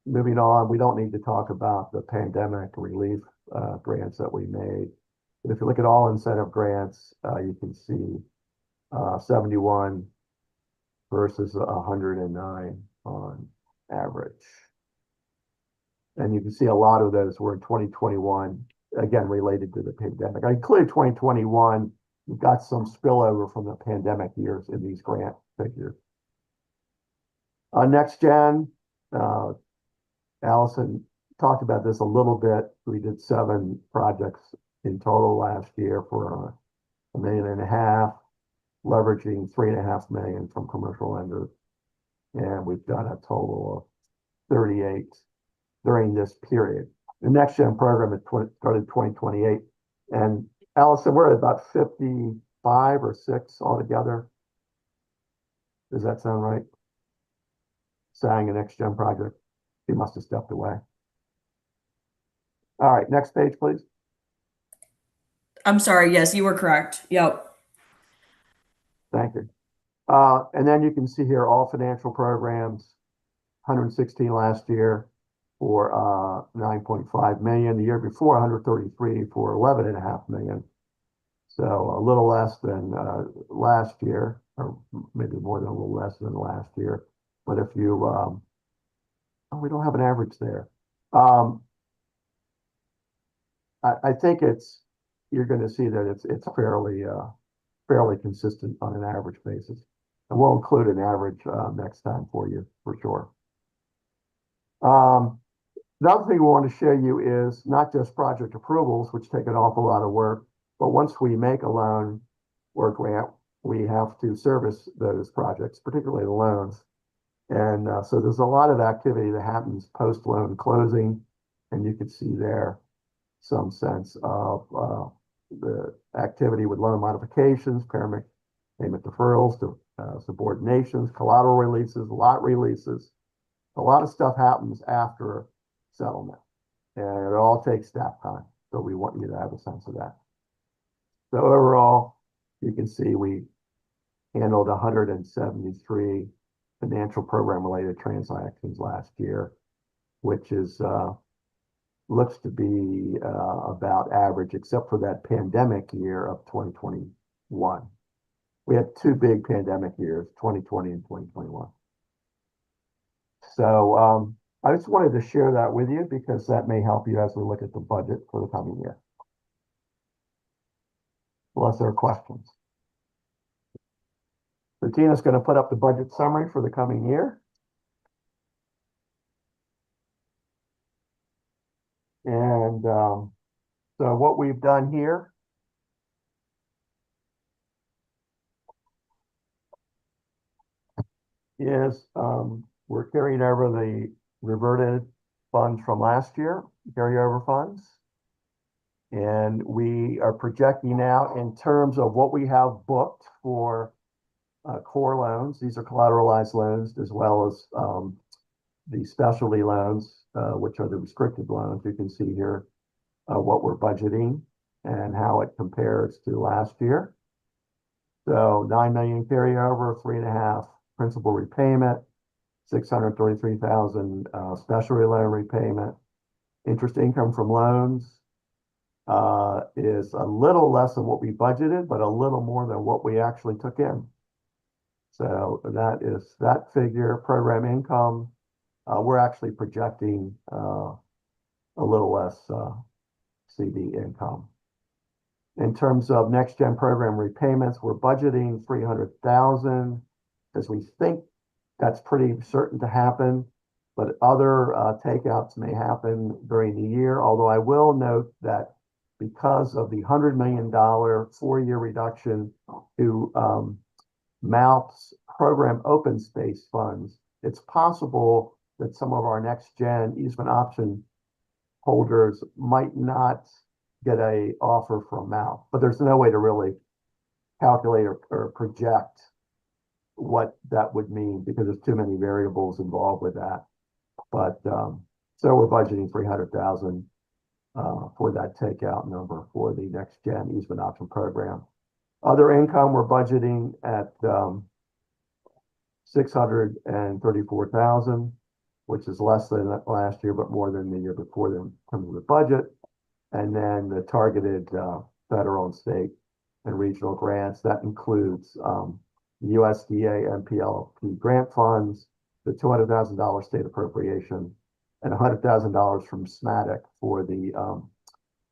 A: Moving on, we don't need to talk about the pandemic relief grants that we made. But if you look at all incentive grants, you can see 71 versus 109 on average. And you can see a lot of those were in 2021, again, related to the pandemic. I included 2021. We've got some spillover from the pandemic years in these grant figures. Next gen, Allison talked about this a little bit. We did 7 projects in total last year for $1.5 million, leveraging $3.5 million from commercial lenders. And we've done a total of 38 during this period. The next gen program started 2028. And Allison, we're at about 55 or 6 altogether. Does that sound right? Saying a next gen project. He must have stepped away. All right, next page, please.
G: I'm sorry. Yes, you were correct. Yep.
A: Thank you. And then you can see here all financial programs, 116 last year for 9.5 million. The year before, 133 for 11.5 million. So a little less than last year, or maybe more than a little less than last year. But if you, we don't have an average there. I think you're going to see that it's fairly consistent on an average basis. And we'll include an average next time for you, for sure. The other thing we want to show you is not just project approvals, which take an awful lot of work, but once we make a loan or a grant, we have to service those projects, particularly the loans. And so there's a lot of activity that happens post-loan closing, and you can see there some sense of the activity with loan modifications, payment deferrals, to subordinations, collateral releases, lot releases. A lot of stuff happens after settlement, and it all takes staff time. So we want you to have a sense of that. So overall, you can see we handled 173 financial program related transactions last year, which is looks to be about average, except for that pandemic year of 2021. We had 2 big pandemic years, 2020 and 2021. So I just wanted to share that with you because that may help you as we look at the budget for the coming year. Unless there are questions. So Tina's going to put up the budget summary for the coming year. And so what we've done here is, we're carrying over the reverted funds from last year, carryover funds. And we are projecting out in terms of what we have booked for core loans. These are collateralized loans as well as the specialty loans, which are the restricted loans. You can see here what we're budgeting and how it compares to last year. So 9 million carryover, 3.5 principal repayment, 633,000 specialty loan repayment. Interest income from loans is a little less than what we budgeted, but a little more than what we actually took in. So that is that figure. Program income, we're actually projecting a little less CD income. In terms of next gen program repayments, we're budgeting 300,000 because we think that's pretty certain to happen, but other takeouts may happen during the year. Although I will note that because of the $100 million 4-year reduction to MALP's program open space funds, it's possible that some of our next gen easement option holders might not get a offer from MALP, but there's no way to really calculate or project what that would mean because there's too many variables involved with that. But so we're budgeting 300,000 for that takeout number for the next gen easement option program. Other income, we're budgeting at 634,000, which is less than last year, but more than the year before in terms of the budget. And then the targeted federal and state and regional grants, that includes USDA MPLP grant funds, the $200,000 state appropriation, and $100,000 from SMATIC for the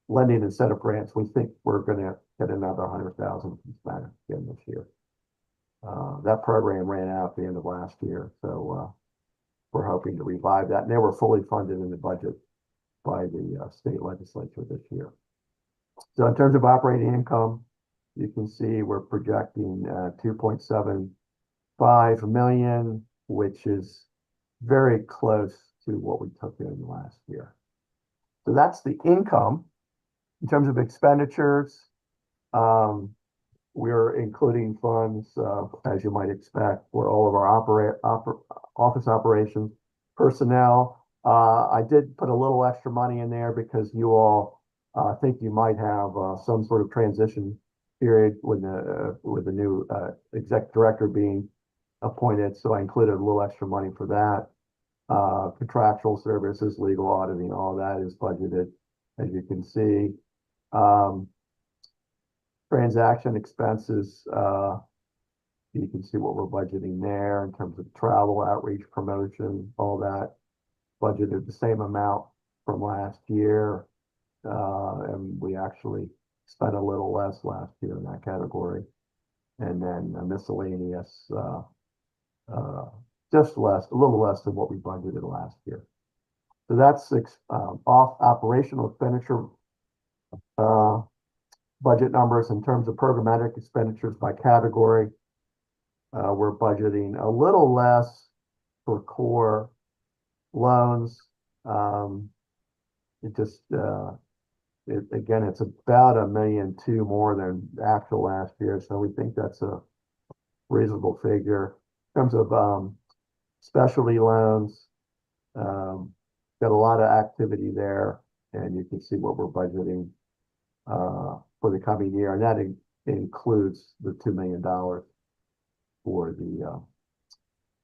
A: lending incentive grants. We think we're going to get another $100,000 from SMATIC again this year. That program ran out at the end of last year, so we're hoping to revive that. And they were fully funded in the budget by the state legislature this year. So in terms of operating income, you can see we're projecting 2.75 million, which is very close to what we took in last year. So that's the income. In terms of expenditures, we're including funds, as you might expect, for all of our office operations, personnel. I did put a little extra money in there because you all think you might have some sort of transition period with the new exec director being appointed. So I included a little extra money for that. Contractual services, legal auditing, all that is budgeted, as you can see. Transaction expenses, you can see what we're budgeting there in terms of travel, outreach, promotion, all that. Budgeted the same amount from last year, and we actually spent a little less last year in that category. And then miscellaneous, just less, a little less than what we budgeted last year. So that's off operational expenditure budget numbers. In terms of programmatic expenditures by category, we're budgeting a little less for core loans. Again, it's about $1.2 million more than actual last year. So we think that's a reasonable figure. In terms of specialty loans, got a lot of activity there, and you can see what we're budgeting for the coming year, and that includes the $2 million for the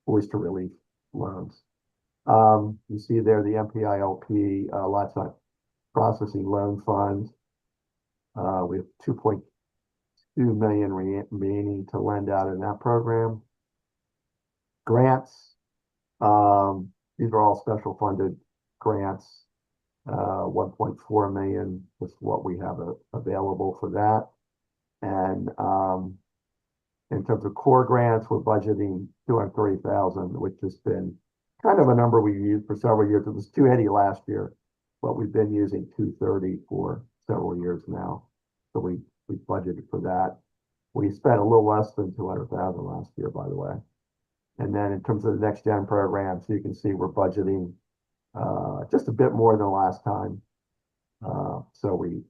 A: oyster relief loans. You see there the MPILP livestock processing loan fund. We have 2.2 million remaining to lend out in that program. Grants, these are all special funded grants. 1.4 million is what we have available for that. And in terms of core grants, we're budgeting 230,000, which has been kind of a number we've used for several years. It was too heady last year, but we've been using 230 for several years now. So we budgeted for that. We spent a little less than 200,000 last year, by the way. And then in terms of the next gen programs, you can see we're budgeting just a bit more than last time. So we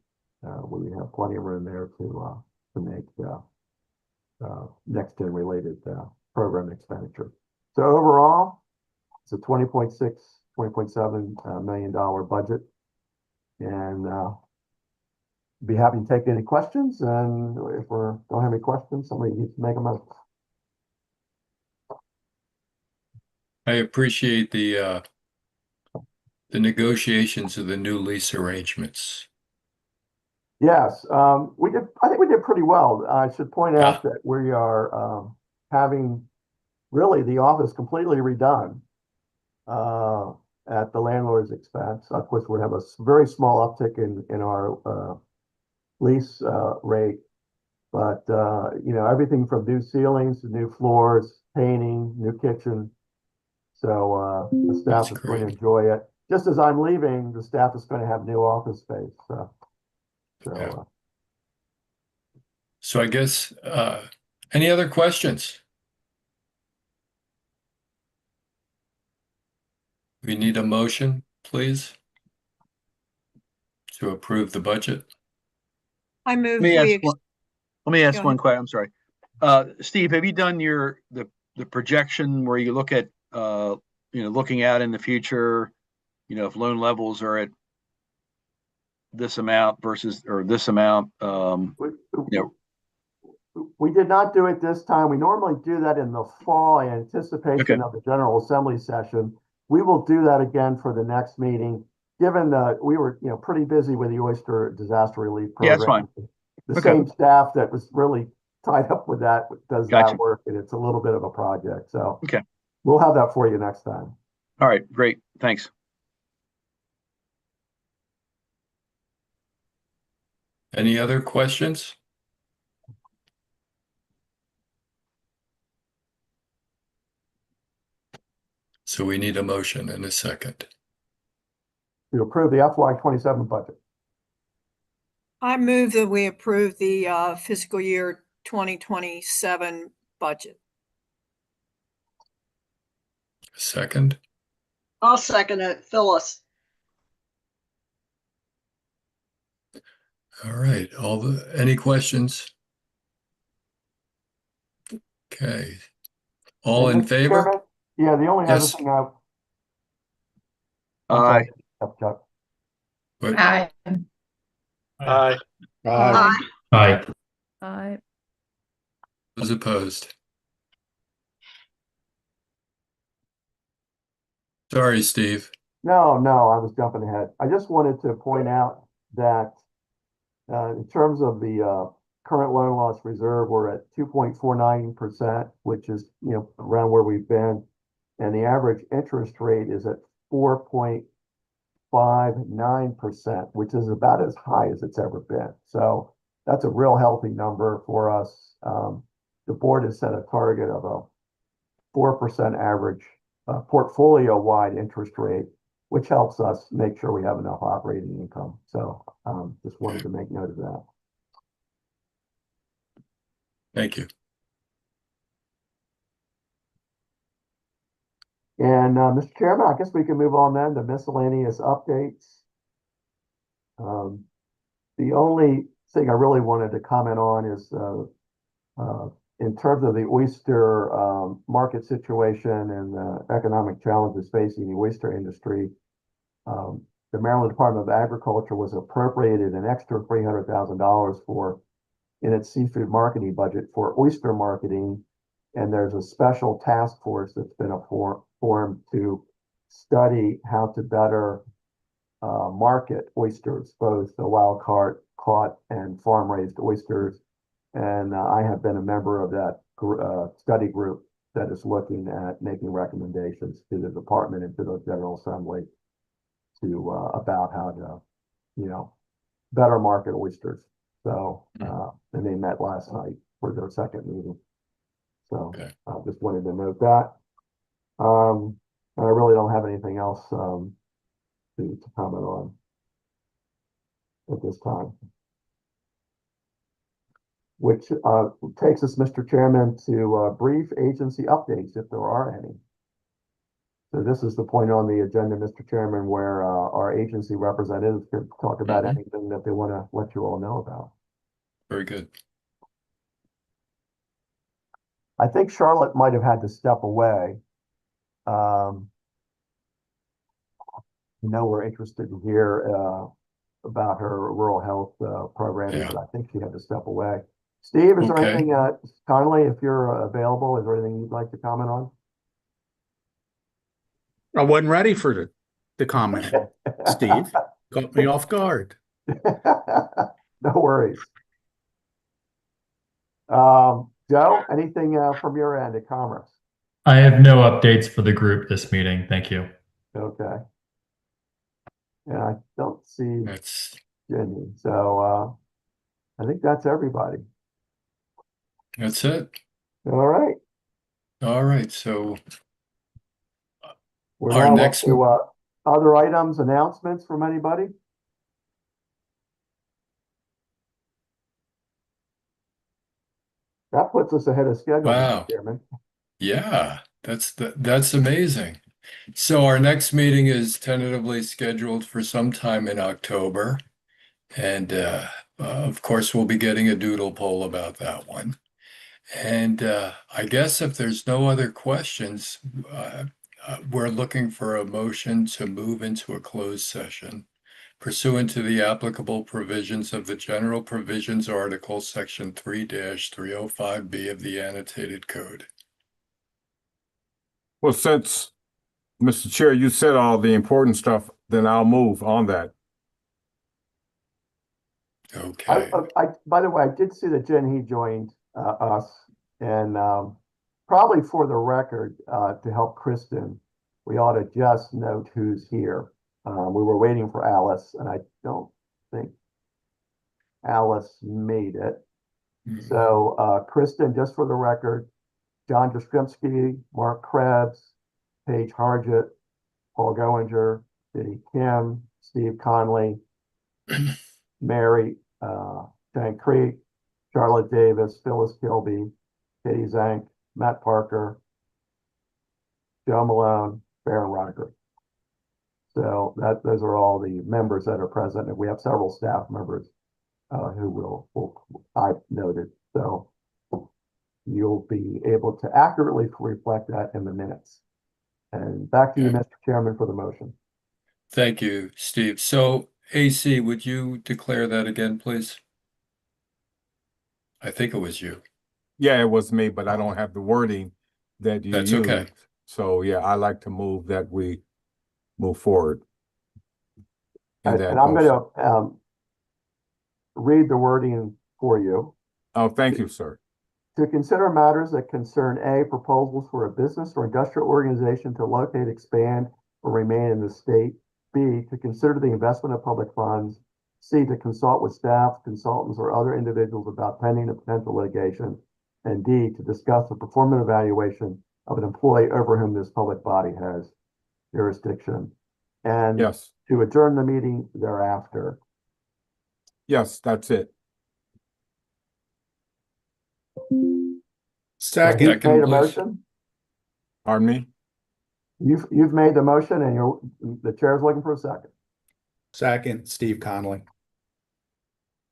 A: have plenty of room there to make next gen related program expenditure. So overall, it's a $20.7 million budget, and be happy to take any questions. And if we don't have any questions, somebody needs to make them up.
C: I appreciate the negotiations of the new lease arrangements.
A: Yes, we did. I think we did pretty well. I should point
C: Yeah.
A: out that we are having really the office completely redone at the landlord's expense. Of course, we have a very small uptick in our lease rate, but you know, everything from new ceilings to new floors, painting, new kitchen. So the staff
C: That's
A: is going to
C: great.
A: enjoy it. Just as I'm leaving, the staff is going to have new office space.
C: Yeah. So I guess any other questions? We need a motion, please, to approve the budget.
I: I move
E: Let me
I: we,
E: ask one, let me ask
I: Go
E: one
I: ahead.
E: question. I'm sorry. Steve, have you done the projection where you look at, looking out in the future, if loan levels are at this amount versus, or this amount,
A: We did not do it this time. We normally do that in the fall in anticipation
E: Okay.
A: of the General Assembly session. We will do that again for the next meeting, given that we were, pretty busy with the oyster disaster relief
E: Yeah, that's
A: program.
E: fine.
A: The
E: Okay.
A: same staff that was really tied up with that does
E: Gotcha.
A: that work, and it's a little bit of a project. So
E: Okay.
A: we'll have that for you next time.
E: All right, great. Thanks.
C: Any other questions? So we need a motion in a second.
A: To approve the FY27 budget.
I: I move that we approve the fiscal year 2027 budget.
C: Second.
D: I'll second it. Phyllis.
C: All right. Any questions? Okay. All
A: And
C: in
A: Mr.
C: favor?
A: Chairman, yeah, the only other
C: Yes.
A: thing I'm sorry, Chuck.
C: What?
J: Aye.
H: Aye.
D: Aye.
J: Aye.
B: Aye.
C: Those opposed? Sorry, Steve.
A: No, I was jumping ahead. I just wanted to point out that in terms of the current loan loss reserve, we're at 2.49%, which is, around where we've been. And the average interest rate is at 4.59%, which is about as high as it's ever been. So that's a real healthy number for us. The board has set a target of a 4% average portfolio-wide interest rate, which helps us make sure we have enough operating income. So just wanted to make note of that.
C: Thank you.
A: And Mr. Chairman, I guess we can move on then to miscellaneous updates. The only thing I really wanted to comment on is in terms of the oyster market situation and the economic challenges facing the oyster industry. The Maryland Department of Agriculture was appropriated an extra $300,000 in its seafood marketing budget for oyster marketing. And there's a special task force that's been formed to study how to better market oysters, both the wild caught and farm raised oysters. And I have been a member of that study group that is looking at making recommendations to the department and to the General Assembly about how to, better market oysters. So, and they met last night for their second meeting. So I just wanted to note that. And I really don't have anything else to comment on at this time. which takes us, Mr. Chairman, to brief agency updates, if there are any. So this is the point on the agenda, Mr. Chairman, where our agency representatives could talk about anything that they want to let you all know about.
C: Very good.
A: I think Charlotte might have had to step away. We're interested to hear about her rural health programming,
C: Yeah.
A: but I think she had to step away. Steve, is there
C: Okay.
A: anything, Connolly, if you're available, is there anything you'd like to comment on?
H: I wasn't ready for the comment, Steve. Caught me off guard.
A: No worries. Joe, anything from your end at Commerce?
J: I have no updates for the group this meeting. Thank you.
A: Okay. And I don't see
C: That's
A: Jenny, so I think that's everybody.
C: it.
A: All right.
C: All right. So
A: We're
C: Our
A: now
C: next-
A: up to other items, announcements from anybody? That puts us ahead of schedule,
C: Wow.
A: Mr. Chairman.
C: Yeah, that's amazing. So our next meeting is tentatively scheduled for sometime in October. And of course, we'll be getting a doodle poll about that one. And I guess if there's no other questions, we're looking for a motion to move into a closed session pursuant to the applicable provisions of the General Provisions Article, Section 3-305B of the Annotated Code.
K: Well, since, Mr. Chair, you said all the important stuff, then I'll move on that.
C: Okay.
A: By the way, I did see that Jen He joined us, and probably for the record, to help Kristen, we ought to just note who's here. We were waiting for Alice, and I don't think Alice made it. So Kristen, just for the record, John Jastrzemski, Mark Krebs, Paige Hargett, Paul Goinger, Diddy Kim, Steve Conley, Mary Jane Creek, Charlotte Davis, Phyllis Kilby, Katie Zank, Matt Parker, Joe Malone, Baron Roderick. So those are all the members that are present, and we have several staff members who I've noted. So you'll be able to accurately reflect that in the minutes. And back to you,
C: Okay.
A: Mr. Chairman, for the motion.
C: Thank you, Steve. So AC, would you declare that again, please? I think it was you.
K: Yeah, it was me, but I don't have the wording that you
C: That's
K: used.
C: okay.
K: So yeah, I like to move that we move forward. in that
A: And I'm going
K: motion.
A: to read the wording for you.
K: Oh, thank you, sir.
A: To consider matters that concern A, proposals for a business or industrial organization to locate, expand, or remain in the state. B, to consider the investment of public funds. C, to consult with staff, consultants, or other individuals about pending or potential litigation. And D, to discuss the performance evaluation of an employee over whom this public body has jurisdiction. And
K: Yes,
A: to adjourn the meeting thereafter.
K: yes, that's it.
A: So who's
C: Second,
A: made a
C: please.
A: motion?
K: Pardon me?
A: You've made the motion, and the chair's looking for a second.
H: Second, Steve Conley.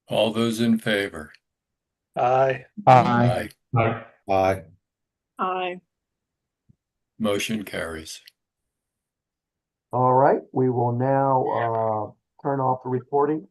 C: All those in favor?
H: Aye.
K: Aye.
C: Aye.
H: Aye.
I: Aye.
C: Motion carries.
A: All right, we will now turn off the recording.